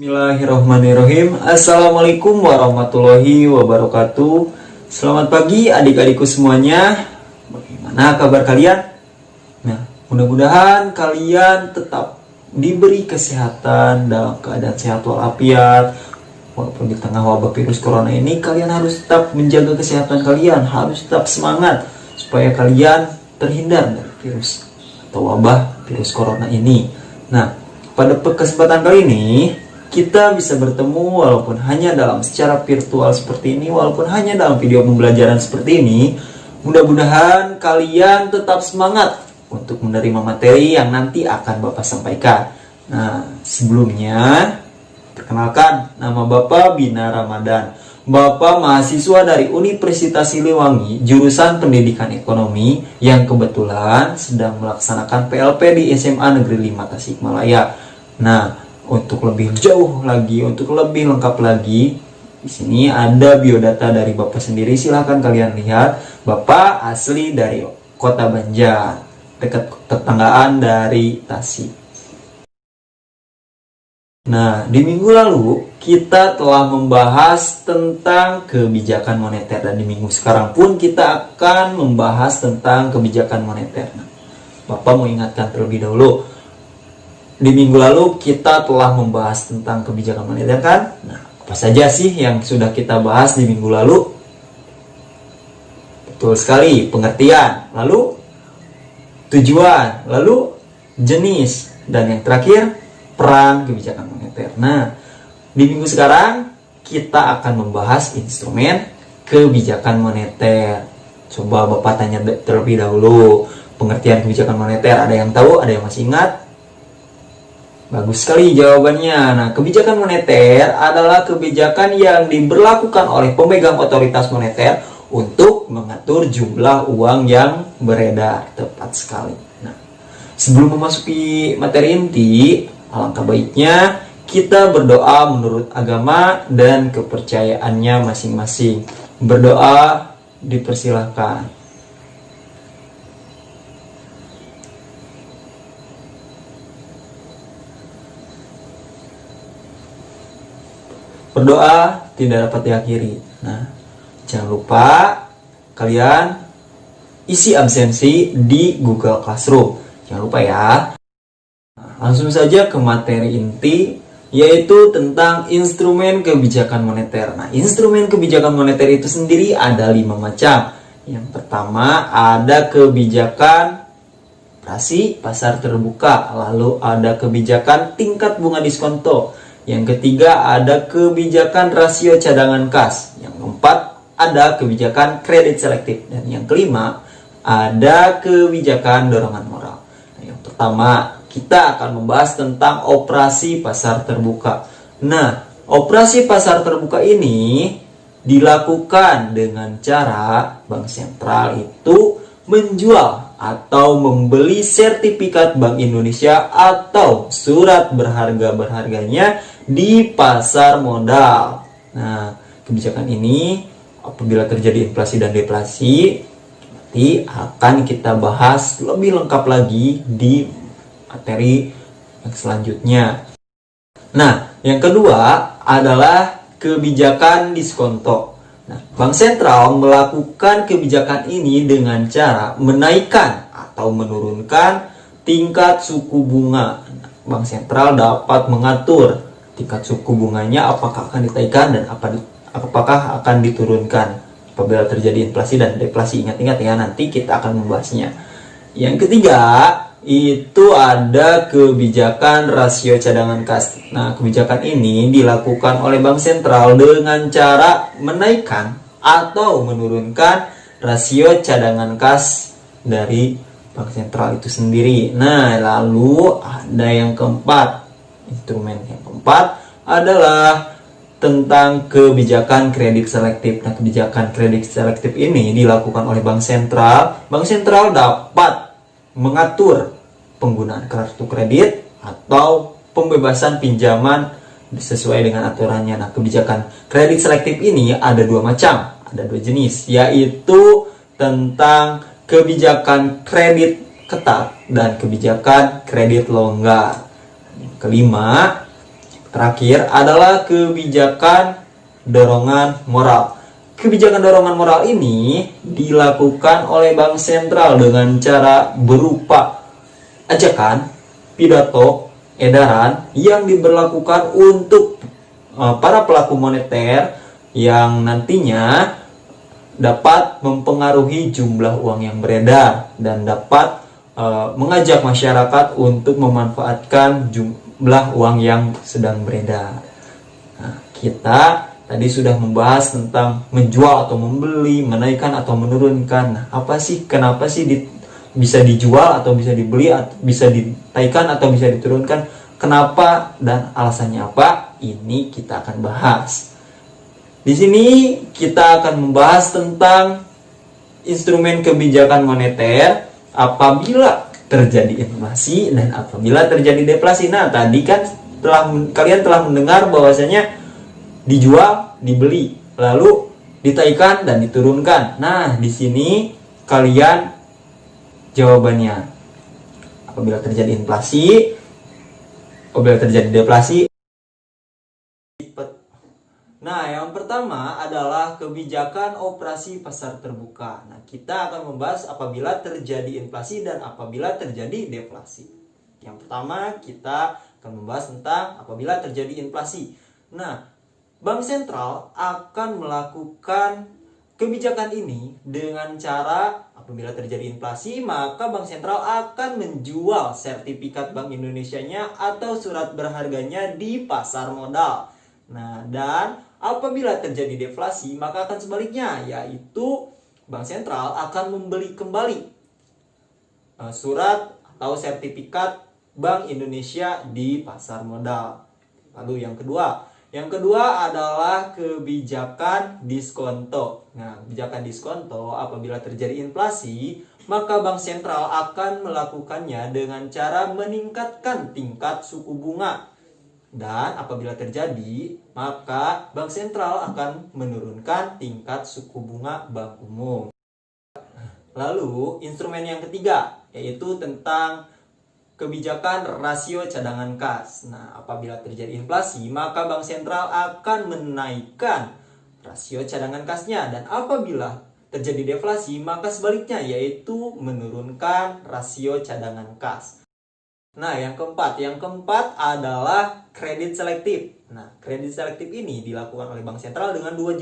Bismillahirrahmanirrahim. Assalamualaikum warahmatullahi wabarakatuh. Selamat pagi adik-adikku semuanya. Bagaimana kabar kalian? Nah, mudah-mudahan kalian tetap diberi kesehatan dalam keadaan sehat walafiat. Walaupun di tengah wabah virus corona ini, kalian harus tetap menjaga kesehatan kalian, harus tetap semangat supaya kalian terhindar dari virus atau wabah virus corona ini. Nah, pada kesempatan kali ini kita bisa bertemu walaupun hanya dalam secara virtual seperti ini, walaupun hanya dalam video pembelajaran seperti ini. Mudah-mudahan kalian tetap semangat untuk menerima materi yang nanti akan Bapak sampaikan. Nah, sebelumnya perkenalkan, nama Bapak Bina Ramadan. Bapak mahasiswa dari Universitas Siliwangi, jurusan Pendidikan Ekonomi, yang kebetulan sedang melaksanakan PLP di SMA Negeri 5 Tasikmalaya. Nah, untuk lebih jauh lagi, untuk lebih lengkap lagi, di sini ada biodata dari Bapak sendiri. Silahkan kalian lihat. Bapak asli dari Kota Banjar, dekat tetanggaan dari Tasik. Nah, di minggu lalu kita telah membahas tentang kebijakan moneter, dan di minggu sekarang pun kita akan membahas tentang kebijakan moneter. Nah, Bapak mau ingatkan terlebih dahulu, di minggu lalu kita telah membahas tentang kebijakan moneter kan? Nah, apa saja sih yang sudah kita bahas di minggu lalu? Betul sekali, pengertian, lalu tujuan, lalu jenis, dan yang terakhir peran kebijakan moneter. Nah, di minggu sekarang kita akan membahas instrumen kebijakan moneter. Coba Bapak tanya terlebih dahulu, pengertian kebijakan moneter, ada yang tahu, ada yang masih ingat? Bagus sekali jawabannya. Nah, kebijakan moneter adalah kebijakan yang diberlakukan oleh pemegang otoritas moneter untuk mengatur jumlah uang yang beredar. Tepat sekali. Nah, sebelum memasuki materi inti, alangkah baiknya kita berdoa menurut agama dan kepercayaannya masing-masing. Berdoa dipersilahkan. Berdoa tidak dapat diakhiri. Nah, jangan lupa kalian isi absensi di Google Classroom. Jangan lupa ya. Nah, langsung saja ke materi inti, yaitu tentang instrumen kebijakan moneter. Nah, instrumen kebijakan moneter itu sendiri ada 5 macam. Yang pertama ada kebijakan operasi pasar terbuka, lalu ada kebijakan tingkat bunga diskonto. Yang ketiga ada kebijakan rasio cadangan kas. Yang keempat ada kebijakan kredit selektif. Dan yang kelima ada kebijakan dorongan moral. Nah, yang pertama kita akan membahas tentang operasi pasar terbuka. Nah, operasi pasar terbuka ini dilakukan dengan cara Bank Sentral itu menjual atau membeli sertifikat Bank Indonesia atau surat berharga-berharganya di pasar modal. Nah, kebijakan ini apabila terjadi inflasi dan deflasi, nanti akan kita bahas lebih lengkap lagi di materi yang selanjutnya. Nah, yang kedua adalah kebijakan diskonto. Nah, Bank Sentral melakukan kebijakan ini dengan cara menaikkan atau menurunkan tingkat suku bunga. Nah, Bank Sentral dapat mengatur tingkat suku bunganya apakah akan dinaikkan dan apakah akan diturunkan apabila terjadi inflasi dan deflasi. Ingat-ingat ya, nanti kita akan membahasnya. Yang ketiga itu ada kebijakan rasio cadangan kas. Nah, kebijakan ini dilakukan oleh Bank Sentral dengan cara menaikkan atau menurunkan rasio cadangan kas dari Bank Sentral itu sendiri. Nah, lalu ada yang keempat. Instrumen yang keempat adalah tentang kebijakan kredit selektif. Nah, kebijakan kredit selektif ini dilakukan oleh Bank Sentral. Bank Sentral dapat mengatur penggunaan kartu kredit atau pembebasan pinjaman sesuai dengan aturannya. Nah, kebijakan kredit selektif ini ada 2 macam, ada 2 jenis, yaitu tentang kebijakan kredit ketat dan kebijakan kredit longgar. Yang kelima terakhir adalah kebijakan dorongan moral. Kebijakan dorongan moral ini dilakukan oleh Bank Sentral dengan cara berupa ajakan, pidato, edaran yang diberlakukan untuk para pelaku moneter yang nantinya dapat mempengaruhi jumlah uang yang beredar dan dapat mengajak masyarakat untuk memanfaatkan jumlah uang yang sedang beredar. Nah, kita tadi sudah membahas tentang menjual atau membeli, menaikkan atau menurunkan. Nah, apa sih, kenapa sih bisa dijual atau bisa dibeli, atau bisa dinaikkan atau bisa diturunkan? Kenapa dan alasannya apa? Ini kita akan bahas. Di sini kita akan membahas tentang instrumen kebijakan moneter apabila terjadi inflasi dan apabila terjadi deflasi. Nah, tadi kan kalian telah mendengar bahwasanya dijual, dibeli, lalu ditaikkan dan diturunkan. Nah, di sini kalian jawabannya. Apabila terjadi inflasi, apabila terjadi deflasi. Nah, yang pertama adalah kebijakan operasi pasar terbuka. Nah, kita akan membahas apabila terjadi inflasi dan apabila terjadi deflasi. Yang pertama, kita akan membahas tentang apabila terjadi inflasi. Nah, Bank Sentral akan melakukan kebijakan ini dengan cara apabila terjadi inflasi, maka Bank Sentral akan menjual sertifikat Bank Indonesianya atau surat berharganya di pasar modal. Nah, dan apabila terjadi deflasi, maka akan sebaliknya, yaitu Bank Sentral akan membeli kembali surat atau sertifikat Bank Indonesia di pasar modal. Lalu yang kedua adalah kebijakan diskonto. Nah, kebijakan diskonto apabila terjadi inflasi, maka Bank Sentral akan melakukannya dengan cara meningkatkan tingkat suku bunga. Dan apabila terjadi, maka Bank Sentral akan menurunkan tingkat suku bunga bank umum. Lalu, instrumen yang ketiga, yaitu tentang kebijakan rasio cadangan kas. Nah, apabila terjadi inflasi, maka Bank Sentral akan menaikkan rasio cadangan kasnya. Dan apabila terjadi deflasi, maka sebaliknya, yaitu menurunkan rasio cadangan kas. Nah, yang keempat adalah kredit selektif. Nah, kredit selektif ini dilakukan oleh Bank Sentral dengan dua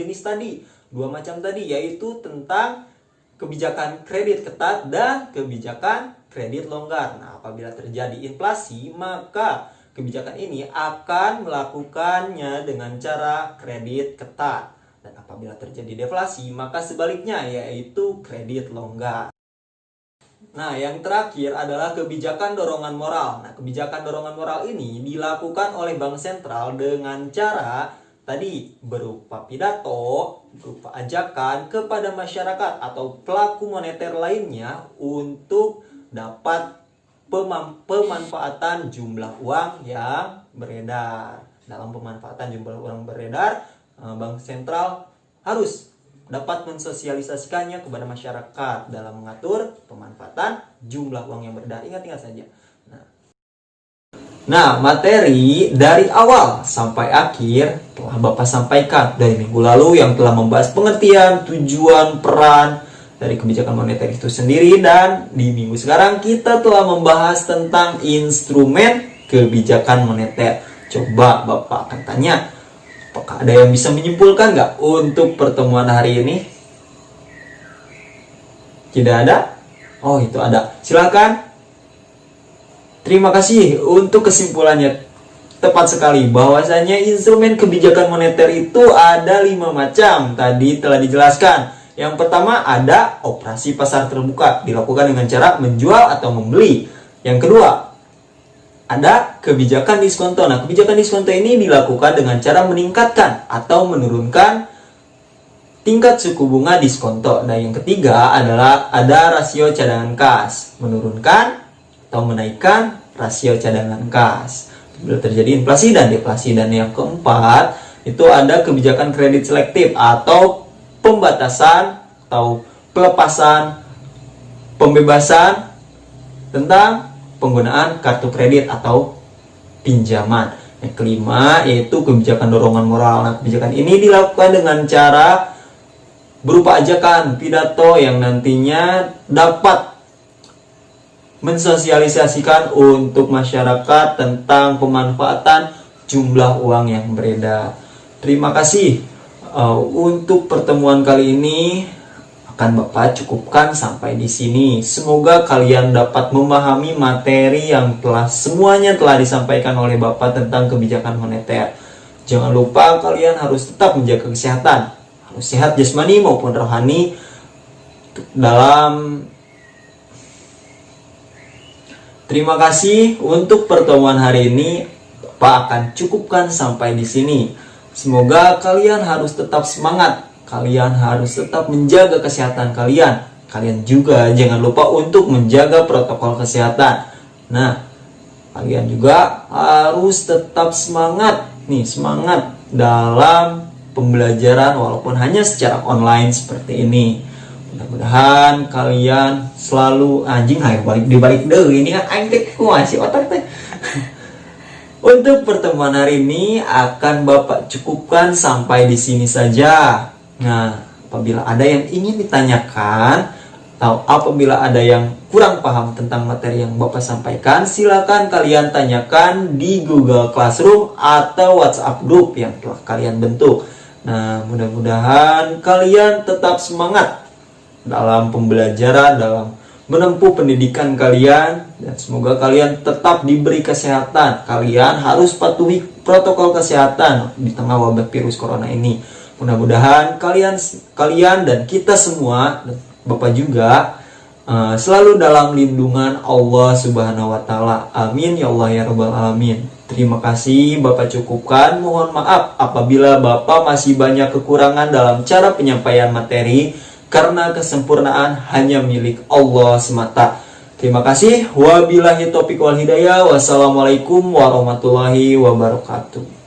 macam tadi, yaitu tentang kebijakan kredit ketat dan kebijakan kredit longgar. Nah, apabila terjadi inflasi, maka kebijakan ini akan melakukannya dengan cara kredit ketat. Dan apabila terjadi deflasi, maka sebaliknya, yaitu kredit longgar. Nah, yang terakhir adalah kebijakan dorongan moral. Nah, kebijakan dorongan moral ini dilakukan oleh Bank Sentral dengan cara tadi berupa pidato, berupa ajakan kepada masyarakat atau pelaku moneter lainnya untuk dapat pemanfaatan jumlah uang yang beredar. Dalam pemanfaatan jumlah uang beredar, Bank Sentral harus dapat mensosialisasikannya kepada masyarakat dalam mengatur pemanfaatan jumlah uang yang beredar. Ingat saja. Nah, materi dari awal sampai akhir telah Bapak sampaikan dari minggu lalu yang telah membahas pengertian, tujuan, peran dari kebijakan moneter itu sendiri. Dan di minggu sekarang kita telah membahas tentang instrumen kebijakan moneter. Coba Bapak akan tanya, apakah ada yang bisa menyimpulkan nggak untuk pertemuan hari ini? Tidak ada? Oh, itu ada. Silakan. Terima kasih untuk kesimpulannya. Tepat sekali bahwasanya instrumen kebijakan moneter itu ada 5 macam. Tadi telah dijelaskan. Yang pertama ada operasi pasar terbuka, dilakukan dengan cara menjual atau membeli. Yang kedua, ada kebijakan diskonto. Nah, kebijakan diskonto ini dilakukan dengan cara meningkatkan atau menurunkan tingkat suku bunga diskonto. Nah, yang ketiga adalah ada rasio cadangan kas, menurunkan atau menaikkan rasio cadangan kas bila terjadi inflasi dan deflasi. Dan yang keempat itu ada kebijakan kredit selektif atau pembatasan atau pelepasan, pembebasan tentang penggunaan kartu kredit atau pinjaman. Yang kelima yaitu kebijakan dorongan moral. Nah, kebijakan ini dilakukan dengan cara berupa ajakan pidato yang nantinya dapat mensosialisasikan untuk masyarakat tentang pemanfaatan jumlah uang yang beredar. Terima kasih. Untuk pertemuan kali ini akan Bapak cukupkan sampai di sini. Semoga kalian dapat memahami materi yang semuanya telah disampaikan oleh Bapak tentang kebijakan moneter. Jangan lupa kalian harus tetap menjaga kesehatan, harus sehat jasmani maupun rohani. Terima kasih. Untuk pertemuan hari ini Bapak akan cukupkan sampai di sini. Semoga kalian harus tetap semangat, kalian harus tetap menjaga kesehatan kalian. Kalian juga jangan lupa untuk menjaga protokol kesehatan. Nah, kalian juga harus tetap semangat dalam pembelajaran walaupun hanya secara online seperti ini. Mudah-mudahan kalian selalu dibalik deh ini kan anjing masih otak teh. Untuk pertemuan hari ini akan Bapak cukupkan sampai di sini saja. Nah, apabila ada yang ingin ditanyakan atau apabila ada yang kurang paham tentang materi yang Bapak sampaikan, silakan kalian tanyakan di Google Classroom atau WhatsApp group yang telah kalian bentuk. Nah, mudah-mudahan kalian tetap semangat dalam pembelajaran, dalam menempuh pendidikan kalian, dan semoga kalian tetap diberi kesehatan. Kalian harus patuhi protokol kesehatan di tengah wabah virus corona ini. Mudah-mudahan kalian dan kita semua, Bapak juga, selalu dalam lindungan Allah Subhanahu wa Ta'ala. Amin ya Allah ya Rabbal Alamin. Terima kasih Bapak cukupkan. Mohon maaf apabila Bapak masih banyak kekurangan dalam cara penyampaian materi, karena kesempurnaan hanya milik Allah semata. Terima kasih. Wabillahi taufiq wal hidayah. Wassalamualaikum warahmatullahi wabarakatuh.